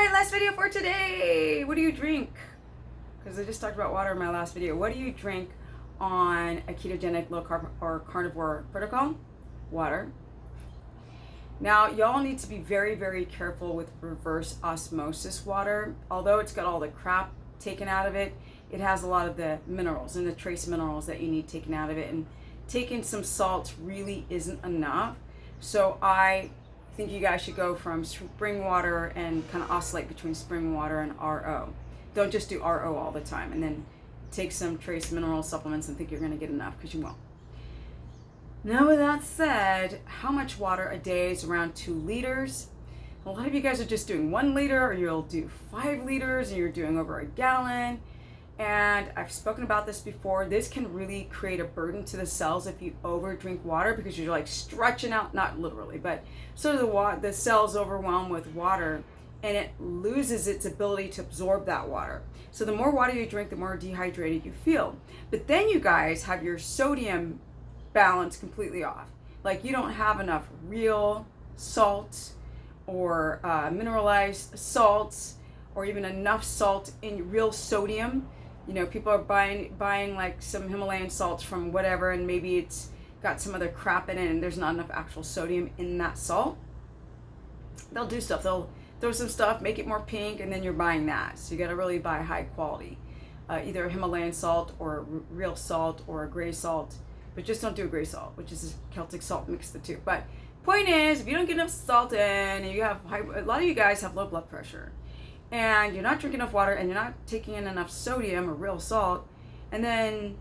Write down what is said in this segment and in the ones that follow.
right, last video for today. What do you drink? Because I just talked about water in my last video. What do you drink on a ketogenic, low carb, or carnivore protocol? Water. Now, y'all need to be very, very careful with reverse osmosis water. Although it's got all the crap taken out of it, it has a lot of the minerals and the trace minerals that you need taken out of it. And taking some salt really isn't enough. So I think you guys should go from spring water and kind of oscillate between spring water and RO. Don't just do RO all the time and then take some trace mineral supplements and think you're going to get enough, because you won't. Now, with that said, how much water a day is around 2 liters. A lot of you guys are just doing 1 liter, or you'll do 5 liters and you're doing over a gallon. And I've spoken about this before. This can really create a burden to the cells if you over drink water, because you're like stretching out, not literally, but sort of the cells overwhelmed with water, and it loses its ability to absorb that water. So the more water you drink, the more dehydrated you feel. But then you guys have your sodium balance completely off. Like, you don't have enough real salt or mineralized salts, or even enough salt in real sodium. You know, people are buying like some Himalayan salts from whatever, and maybe it's got some other crap in it and there's not enough actual sodium in that salt. They'll do stuff. They'll throw some stuff, make it more pink, and then you're buying that. So you got to really buy high quality, either a Himalayan salt or real salt or a gray salt. But just don't do a gray salt, which is a Celtic salt, mix the two. But point is, if you don't get enough salt in, and you have a lot of you guys have low blood pressure, and you're not drinking enough water, and you're not taking in enough sodium or real salt, and then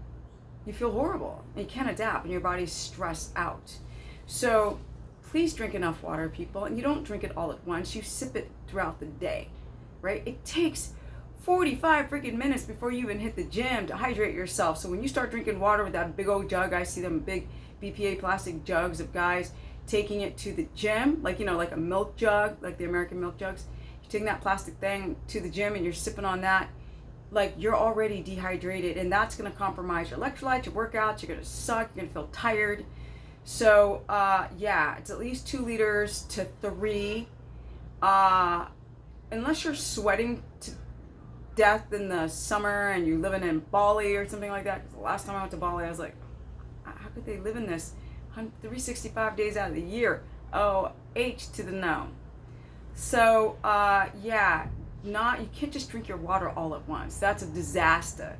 you feel horrible and you can't adapt and your body's stressed out. So please drink enough water, people. And you don't drink it all at once. You sip it throughout the day, right? It takes 45 freaking minutes before you even hit the gym to hydrate yourself. So when you start drinking water with that big old jug, I see them big BPA plastic jugs of guys taking it to the gym, like, you know, like a milk jug, like the American milk jugs. Taking that plastic thing to the gym and you're sipping on that, like, you're already dehydrated, and that's going to compromise your electrolytes, your workouts. You're going to suck, you're going to feel tired. So yeah, it's at least 2 liters to 3, unless you're sweating to death in the summer and you're living in Bali or something like that. 'Cause the last time I went to Bali, I was like, how could they live in this 365 days out of the year? Oh, H to the no. So yeah, you can't just drink your water all at once. That's a disaster.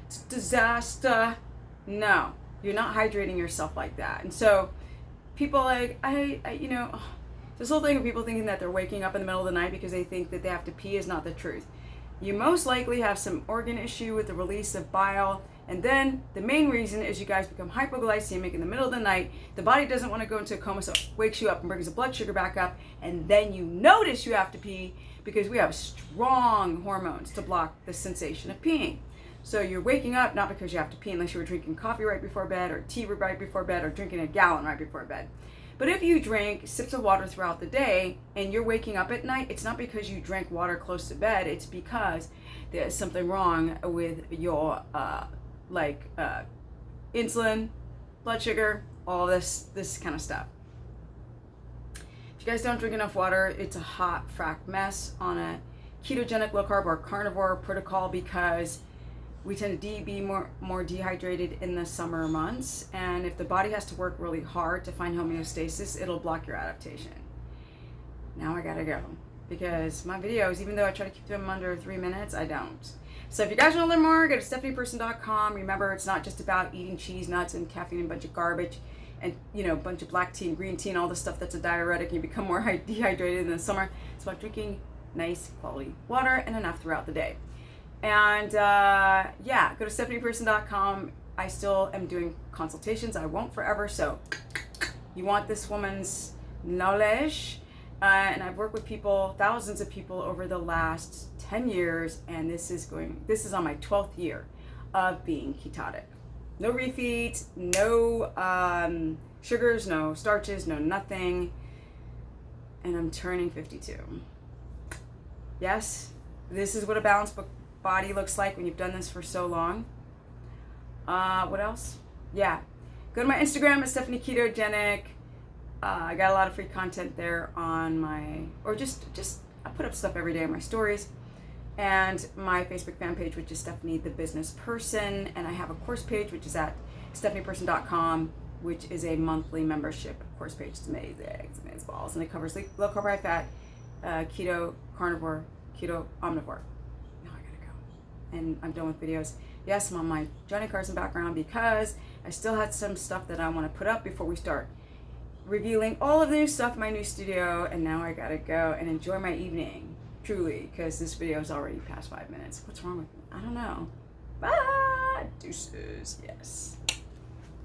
It's a disaster. No, you're not hydrating yourself like that. And so people like, you know, this whole thing of people thinking that they're waking up in the middle of the night because they think that they have to pee is not the truth. You most likely have some organ issue with the release of bile. And then the main reason is you guys become hypoglycemic in the middle of the night. The body doesn't want to go into a coma, so it wakes you up and brings the blood sugar back up. And then you notice you have to pee, because we have strong hormones to block the sensation of peeing. So you're waking up not because you have to pee, unless you were drinking coffee right before bed, or tea right before bed, or drinking a gallon right before bed. But if you drink sips of water throughout the day and you're waking up at night, it's not because you drank water close to bed. It's because there's something wrong with your insulin, blood sugar, all this kind of stuff. If you guys don't drink enough water, it's a hot frack mess on a ketogenic, low carb, or carnivore protocol, because we tend to be more dehydrated in the summer months. And if the body has to work really hard to find homeostasis, it'll block your adaptation. Now I gotta go, because my videos, even though I try to keep them under 3 minutes, I don't. So if you guys want to learn more, go to stephanieperson.com. Remember, it's not just about eating cheese, nuts, and caffeine and a bunch of garbage, and, you know, a bunch of black tea and green tea and all this stuff that's a diuretic, and you become more dehydrated in the summer. It's about drinking nice quality water and enough throughout the day. And yeah, go to stephanieperson.com. I still am doing consultations. I won't forever. So you want this woman's knowledge. And I've worked with people, thousands of people over the last 10 years, and this is on my 12th year of being ketotic. No refeeds, no sugars, no starches, no nothing. And I'm turning 52. Yes, this is what a balanced body looks like when you've done this for so long. What else? Yeah, go to my Instagram at Stephanie Ketogenic. I got a lot of free content there on my, or just I put up stuff every day on my stories, and my Facebook fan page, which is Stephanie the Business Person, and I have a course page, which is at stephanieperson.com, which is a monthly membership course page. It's amazing. It's amazing balls, and it covers low carb, high fat, keto, carnivore, keto, omnivore. Now I gotta go, and I'm done with videos. Yes, I'm on my Johnny Carson background because I still had some stuff that I want to put up before we start revealing all of the new stuff in my new studio, and now I gotta go and enjoy my evening, truly, because this video is already past 5 minutes. What's wrong with me? I don't know. Bye! Deuces, yes.